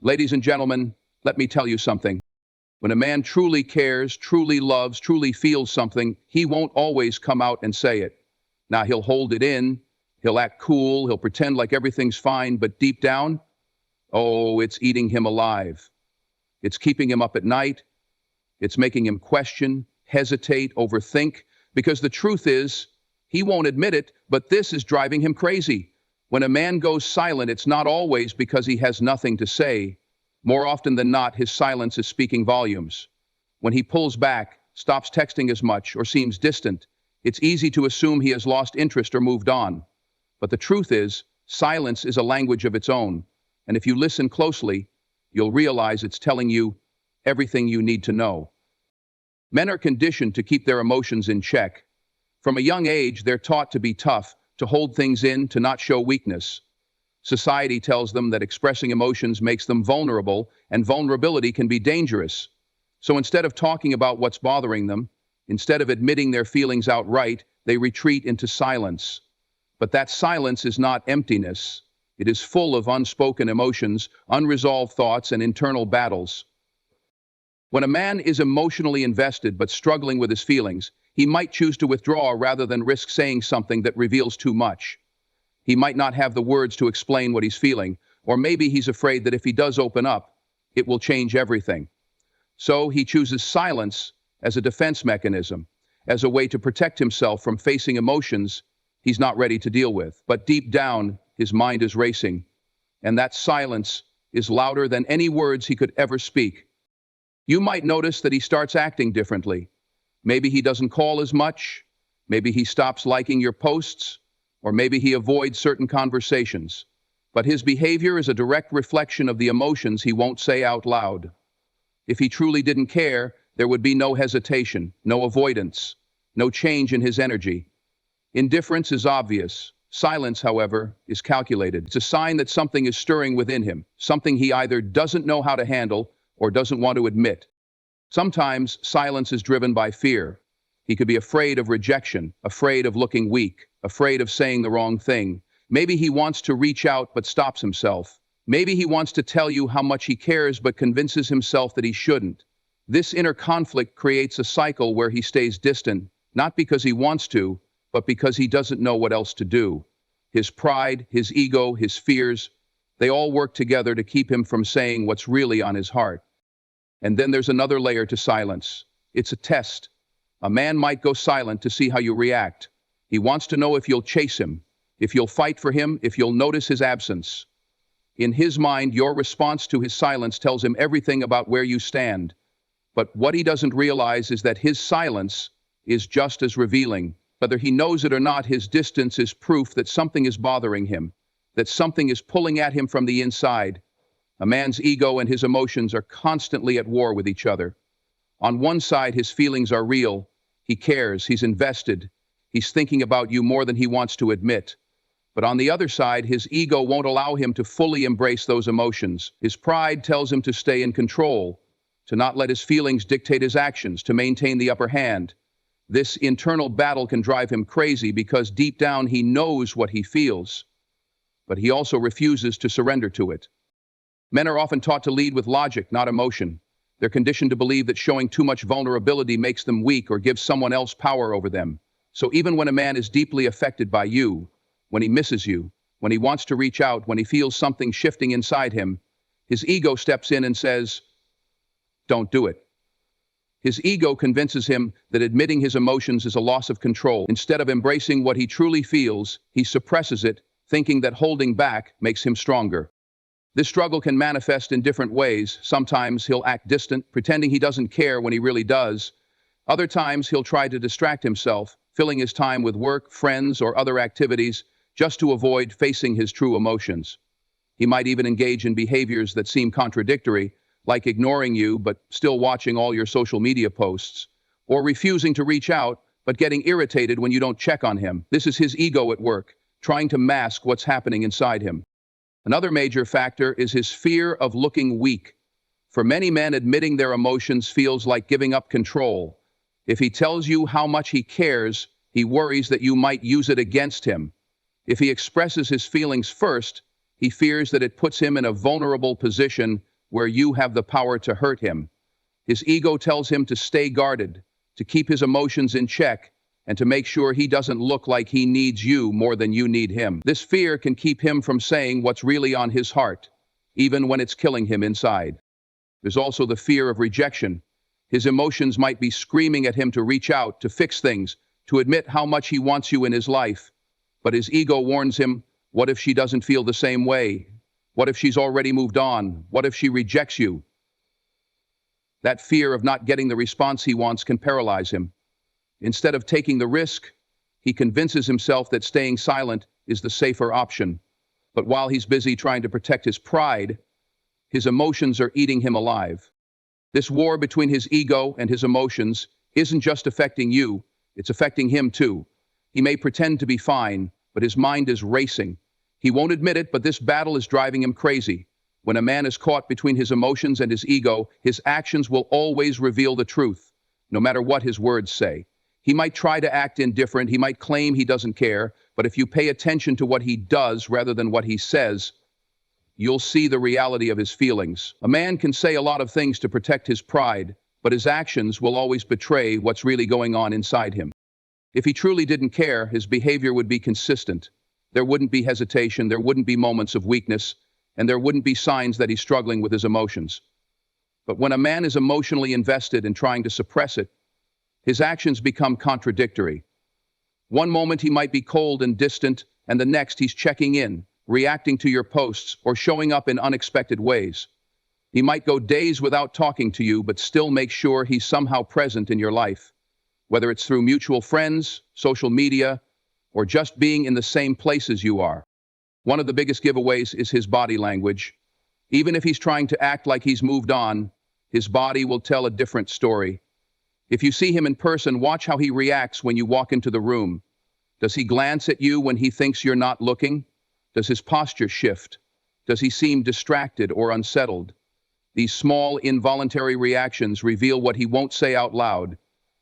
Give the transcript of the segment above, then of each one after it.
Ladies and gentlemen, let me tell you something. When a man truly cares, truly loves, truly feels something, he won't always come out and say it. Now, he'll hold it in, he'll act cool, he'll pretend like everything's fine, but deep down, oh, it's eating him alive. It's keeping him up at night. It's making him question, hesitate, overthink, because the truth is, he won't admit it, but this is driving him crazy. When a man goes silent, it's not always because he has nothing to say. More often than not, his silence is speaking volumes. When he pulls back, stops texting as much, or seems distant, it's easy to assume he has lost interest or moved on. But the truth is, silence is a language of its own, and if you listen closely, you'll realize it's telling you everything you need to know. Men are conditioned to keep their emotions in check. From a young age, they're taught to be tough, to hold things in, to not show weakness. Society tells them that expressing emotions makes them vulnerable, and vulnerability can be dangerous. So instead of talking about what's bothering them, instead of admitting their feelings outright, they retreat into silence. But that silence is not emptiness. It is full of unspoken emotions, unresolved thoughts, and internal battles. When a man is emotionally invested but struggling with his feelings, he might choose to withdraw rather than risk saying something that reveals too much. He might not have the words to explain what he's feeling, or maybe he's afraid that if he does open up, it will change everything. So he chooses silence as a defense mechanism, as a way to protect himself from facing emotions he's not ready to deal with. But deep down, his mind is racing, and that silence is louder than any words he could ever speak. You might notice that he starts acting differently. Maybe he doesn't call as much, maybe he stops liking your posts, or maybe he avoids certain conversations. But his behavior is a direct reflection of the emotions he won't say out loud. If he truly didn't care, there would be no hesitation, no avoidance, no change in his energy. Indifference is obvious. Silence, however, is calculated. It's a sign that something is stirring within him, something he either doesn't know how to handle or doesn't want to admit. Sometimes silence is driven by fear. He could be afraid of rejection, afraid of looking weak, afraid of saying the wrong thing. Maybe he wants to reach out but stops himself. Maybe he wants to tell you how much he cares but convinces himself that he shouldn't. This inner conflict creates a cycle where he stays distant, not because he wants to, but because he doesn't know what else to do. His pride, his ego, his fears, they all work together to keep him from saying what's really on his heart. And then there's another layer to silence. It's a test. A man might go silent to see how you react. He wants to know if you'll chase him, if you'll fight for him, if you'll notice his absence. In his mind, your response to his silence tells him everything about where you stand. But what he doesn't realize is that his silence is just as revealing. Whether he knows it or not, his distance is proof that something is bothering him, that something is pulling at him from the inside. A man's ego and his emotions are constantly at war with each other. On one side, his feelings are real. He cares, he's invested. He's thinking about you more than he wants to admit. But on the other side, his ego won't allow him to fully embrace those emotions. His pride tells him to stay in control, to not let his feelings dictate his actions, to maintain the upper hand. This internal battle can drive him crazy because deep down he knows what he feels, but he also refuses to surrender to it. Men are often taught to lead with logic, not emotion. They're conditioned to believe that showing too much vulnerability makes them weak or gives someone else power over them. So even when a man is deeply affected by you, when he misses you, when he wants to reach out, when he feels something shifting inside him, his ego steps in and says, "Don't do it." His ego convinces him that admitting his emotions is a loss of control. Instead of embracing what he truly feels, he suppresses it, thinking that holding back makes him stronger. This struggle can manifest in different ways. Sometimes he'll act distant, pretending he doesn't care when he really does. Other times he'll try to distract himself, filling his time with work, friends, or other activities, just to avoid facing his true emotions. He might even engage in behaviors that seem contradictory, like ignoring you but still watching all your social media posts, or refusing to reach out but getting irritated when you don't check on him. This is his ego at work, trying to mask what's happening inside him. Another major factor is his fear of looking weak. For many men, admitting their emotions feels like giving up control. If he tells you how much he cares, he worries that you might use it against him. If he expresses his feelings first, he fears that it puts him in a vulnerable position where you have the power to hurt him. His ego tells him to stay guarded, to keep his emotions in check, and to make sure he doesn't look like he needs you more than you need him. This fear can keep him from saying what's really on his heart, even when it's killing him inside. There's also the fear of rejection. His emotions might be screaming at him to reach out, to fix things, to admit how much he wants you in his life. But his ego warns him, what if she doesn't feel the same way? What if she's already moved on? What if she rejects you? That fear of not getting the response he wants can paralyze him. Instead of taking the risk, he convinces himself that staying silent is the safer option. But while he's busy trying to protect his pride, his emotions are eating him alive. This war between his ego and his emotions isn't just affecting you, it's affecting him too. He may pretend to be fine, but his mind is racing. He won't admit it, but this battle is driving him crazy. When a man is caught between his emotions and his ego, his actions will always reveal the truth, no matter what his words say. He might try to act indifferent, he might claim he doesn't care, but if you pay attention to what he does rather than what he says, you'll see the reality of his feelings. A man can say a lot of things to protect his pride, but his actions will always betray what's really going on inside him. If he truly didn't care, his behavior would be consistent. There wouldn't be hesitation, there wouldn't be moments of weakness, and there wouldn't be signs that he's struggling with his emotions. But when a man is emotionally invested in trying to suppress it, his actions become contradictory. One moment he might be cold and distant, and the next he's checking in, reacting to your posts, or showing up in unexpected ways. He might go days without talking to you, but still make sure he's somehow present in your life, whether it's through mutual friends, social media, or just being in the same place as you are. One of the biggest giveaways is his body language. Even if he's trying to act like he's moved on, his body will tell a different story. If you see him in person, watch how he reacts when you walk into the room. Does he glance at you when he thinks you're not looking? Does his posture shift? Does he seem distracted or unsettled? These small, involuntary reactions reveal what he won't say out loud.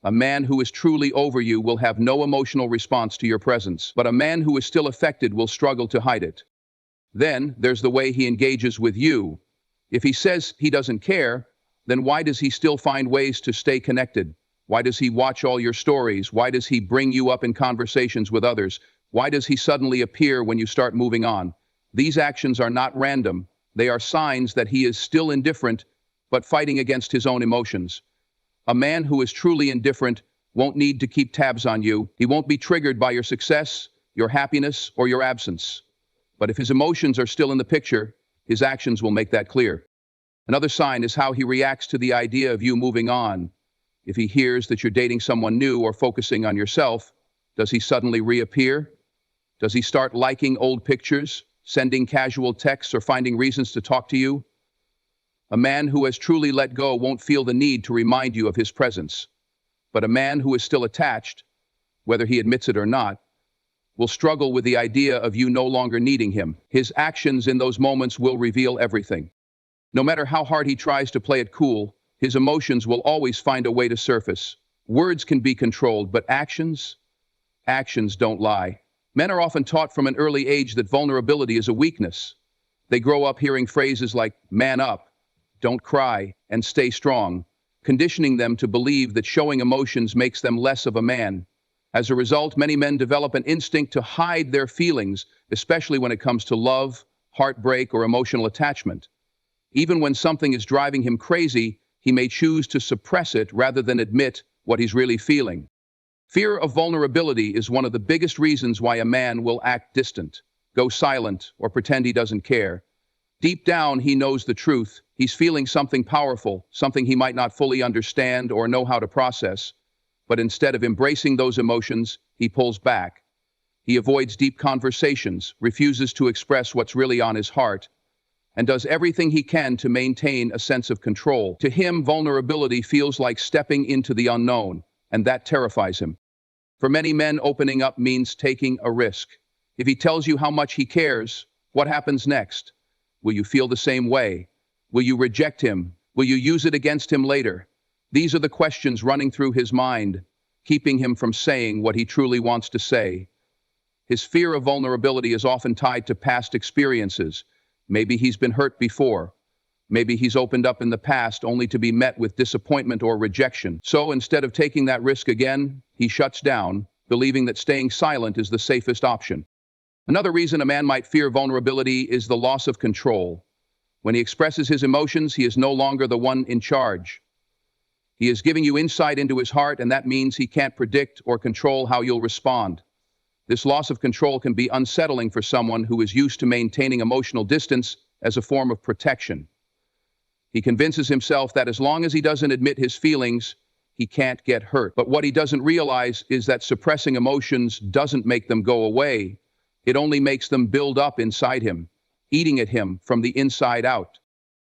A man who is truly over you will have no emotional response to your presence, but a man who is still affected will struggle to hide it. Then, there's the way he engages with you. If he says he doesn't care, then why does he still find ways to stay connected? Why does he watch all your stories? Why does he bring you up in conversations with others? Why does he suddenly appear when you start moving on? These actions are not random. They are signs that he is still indifferent, but fighting against his own emotions. A man who is truly indifferent won't need to keep tabs on you. He won't be triggered by your success, your happiness, or your absence. But if his emotions are still in the picture, his actions will make that clear. Another sign is how he reacts to the idea of you moving on. If he hears that you're dating someone new or focusing on yourself, does he suddenly reappear? Does he start liking old pictures, sending casual texts, or finding reasons to talk to you? A man who has truly let go won't feel the need to remind you of his presence. But a man who is still attached, whether he admits it or not, will struggle with the idea of you no longer needing him. His actions in those moments will reveal everything. No matter how hard he tries to play it cool, his emotions will always find a way to surface. Words can be controlled, but actions don't lie. Men are often taught from an early age that vulnerability is a weakness. They grow up hearing phrases like, man up, don't cry, and stay strong, conditioning them to believe that showing emotions makes them less of a man. As a result, many men develop an instinct to hide their feelings, especially when it comes to love, heartbreak, or emotional attachment. Even when something is driving him crazy, he may choose to suppress it rather than admit what he's really feeling. Fear of vulnerability is one of the biggest reasons why a man will act distant, go silent, or pretend he doesn't care. Deep down, he knows the truth. He's feeling something powerful, something he might not fully understand or know how to process. But instead of embracing those emotions, he pulls back. He avoids deep conversations, refuses to express what's really on his heart, and does everything he can to maintain a sense of control. To him, vulnerability feels like stepping into the unknown, and that terrifies him. For many men, opening up means taking a risk. If he tells you how much he cares, what happens next? Will you feel the same way? Will you reject him? Will you use it against him later? These are the questions running through his mind, keeping him from saying what he truly wants to say. His fear of vulnerability is often tied to past experiences. Maybe he's been hurt before. Maybe he's opened up in the past only to be met with disappointment or rejection. So instead of taking that risk again, he shuts down, believing that staying silent is the safest option. Another reason a man might fear vulnerability is the loss of control. When he expresses his emotions, he is no longer the one in charge. He is giving you insight into his heart, and that means he can't predict or control how you'll respond. This loss of control can be unsettling for someone who is used to maintaining emotional distance as a form of protection. He convinces himself that as long as he doesn't admit his feelings, he can't get hurt. But what he doesn't realize is that suppressing emotions doesn't make them go away. It only makes them build up inside him, eating at him from the inside out.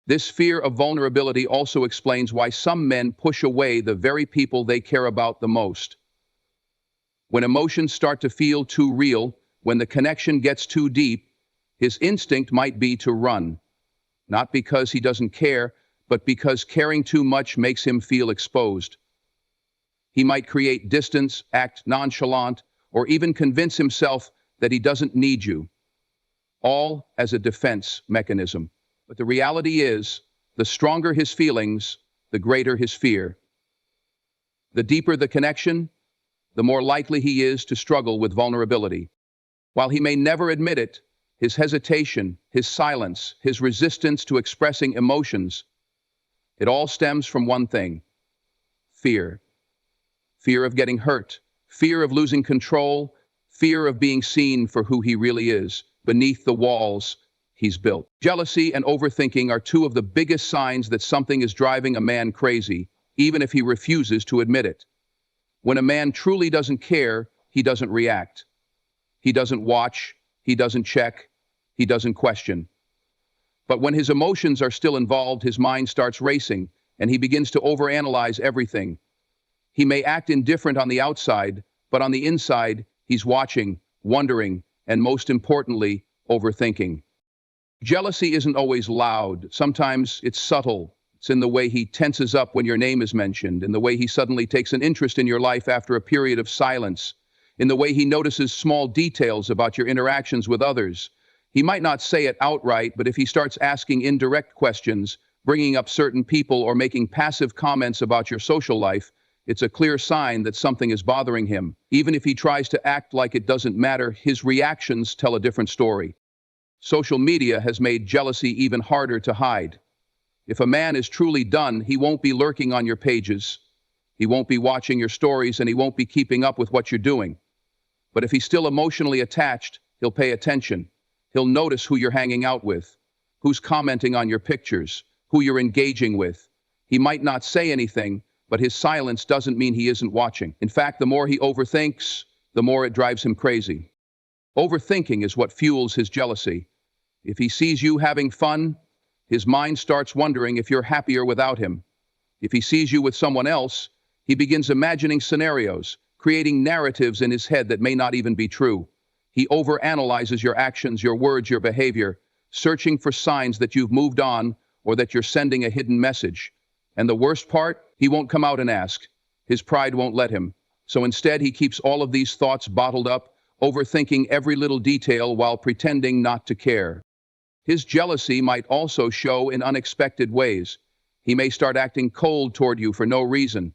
This fear of vulnerability also explains why some men push away the very people they care about the most. When emotions start to feel too real, when the connection gets too deep, his instinct might be to run. Not because he doesn't care, but because caring too much makes him feel exposed. He might create distance, act nonchalant, or even convince himself that he doesn't need you, all as a defense mechanism. But the reality is, the stronger his feelings, the greater his fear. The deeper the connection, the more likely he is to struggle with vulnerability. While he may never admit it, his hesitation, his silence, his resistance to expressing emotions, it all stems from one thing: fear. Fear of getting hurt, fear of losing control, fear of being seen for who he really is, beneath the walls he's built. Jealousy and overthinking are two of the biggest signs that something is driving a man crazy, even if he refuses to admit it. When a man truly doesn't care, he doesn't react. He doesn't watch, he doesn't check, he doesn't question. But when his emotions are still involved, his mind starts racing, and he begins to overanalyze everything. He may act indifferent on the outside, but on the inside, he's watching, wondering, and most importantly, overthinking. Jealousy isn't always loud. Sometimes it's subtle. It's in the way he tenses up when your name is mentioned, in the way he suddenly takes an interest in your life after a period of silence, in the way he notices small details about your interactions with others. He might not say it outright, but if he starts asking indirect questions, bringing up certain people, or making passive comments about your social life, it's a clear sign that something is bothering him. Even if he tries to act like it doesn't matter, his reactions tell a different story. Social media has made jealousy even harder to hide. If a man is truly done, he won't be lurking on your pages. He won't be watching your stories, and he won't be keeping up with what you're doing. But if he's still emotionally attached, he'll pay attention. He'll notice who you're hanging out with, who's commenting on your pictures, who you're engaging with. He might not say anything, but his silence doesn't mean he isn't watching. In fact, the more he overthinks, the more it drives him crazy. Overthinking is what fuels his jealousy. If he sees you having fun, his mind starts wondering if you're happier without him. If he sees you with someone else, he begins imagining scenarios, creating narratives in his head that may not even be true. He overanalyzes your actions, your words, your behavior, searching for signs that you've moved on or that you're sending a hidden message. And the worst part, he won't come out and ask. His pride won't let him. So instead, he keeps all of these thoughts bottled up, overthinking every little detail while pretending not to care. His jealousy might also show in unexpected ways. He may start acting cold toward you for no reason.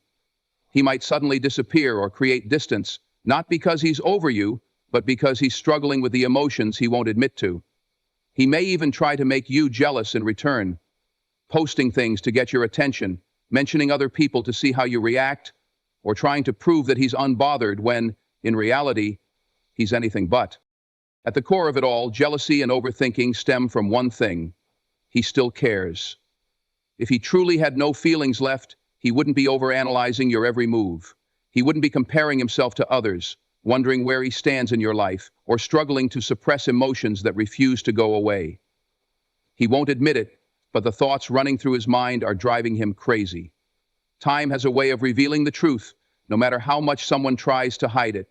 He might suddenly disappear or create distance, not because he's over you, but because he's struggling with the emotions he won't admit to. He may even try to make you jealous in return, posting things to get your attention, mentioning other people to see how you react, or trying to prove that he's unbothered when, in reality, he's anything but. At the core of it all, jealousy and overthinking stem from one thing: he still cares. If he truly had no feelings left, he wouldn't be overanalyzing your every move. He wouldn't be comparing himself to others, wondering where he stands in your life, or struggling to suppress emotions that refuse to go away. He won't admit it, but the thoughts running through his mind are driving him crazy. Time has a way of revealing the truth, no matter how much someone tries to hide it.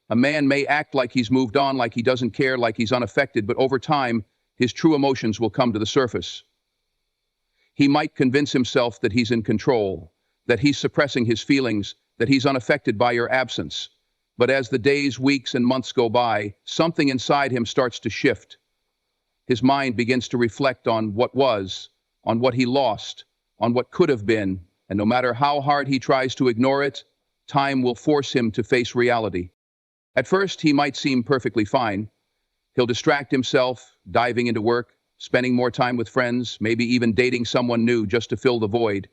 A man may act like he's moved on, like he doesn't care, like he's unaffected, but over time, his true emotions will come to the surface. He might convince himself that he's in control, that he's suppressing his feelings, that he's unaffected by your absence. But as the days, weeks, and months go by, something inside him starts to shift. His mind begins to reflect on what was, on what he lost, on what could have been, and no matter how hard he tries to ignore it, time will force him to face reality. At first, he might seem perfectly fine. He'll distract himself, diving into work, spending more time with friends, maybe even dating someone new just to fill the void.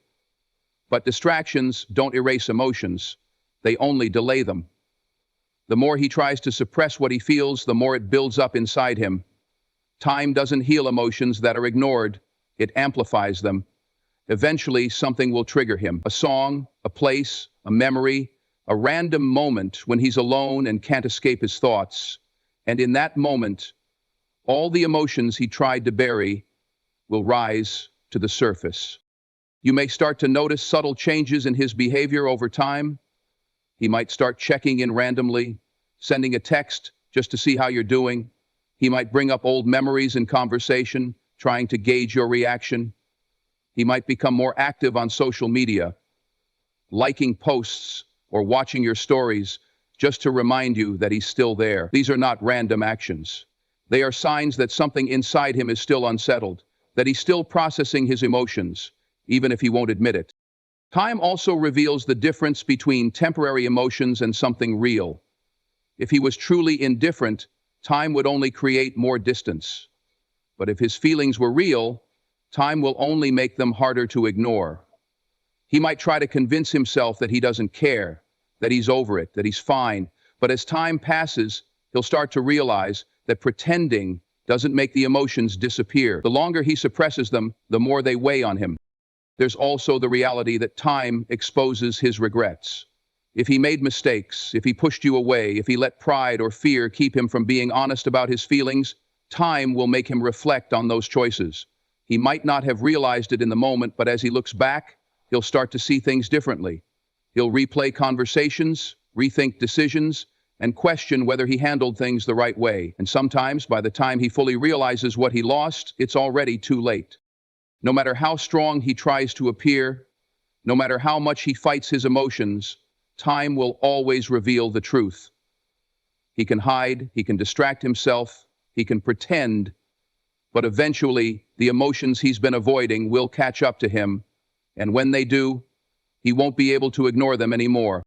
But distractions don't erase emotions. They only delay them. The more he tries to suppress what he feels, the more it builds up inside him. Time doesn't heal emotions that are ignored. It amplifies them. Eventually, something will trigger him. A song, a place, a memory, a random moment when he's alone and can't escape his thoughts. And in that moment, all the emotions he tried to bury will rise to the surface. You may start to notice subtle changes in his behavior over time. He might start checking in randomly, sending a text just to see how you're doing. He might bring up old memories in conversation, trying to gauge your reaction. He might become more active on social media, liking posts or watching your stories just to remind you that he's still there. These are not random actions. They are signs that something inside him is still unsettled, that he's still processing his emotions, even if he won't admit it. Time also reveals the difference between temporary emotions and something real. If he was truly indifferent, time would only create more distance. But if his feelings were real, time will only make them harder to ignore. He might try to convince himself that he doesn't care, that he's over it, that he's fine. But as time passes, he'll start to realize that pretending doesn't make the emotions disappear. The longer he suppresses them, the more they weigh on him. There's also the reality that time exposes his regrets. If he made mistakes, if he pushed you away, if he let pride or fear keep him from being honest about his feelings, time will make him reflect on those choices. He might not have realized it in the moment, but as he looks back, he'll start to see things differently. He'll replay conversations, rethink decisions, and question whether he handled things the right way. And sometimes, by the time he fully realizes what he lost, it's already too late. No matter how strong he tries to appear, no matter how much he fights his emotions, time will always reveal the truth. He can hide, he can distract himself, he can pretend, but eventually the emotions he's been avoiding will catch up to him, and when they do, he won't be able to ignore them anymore.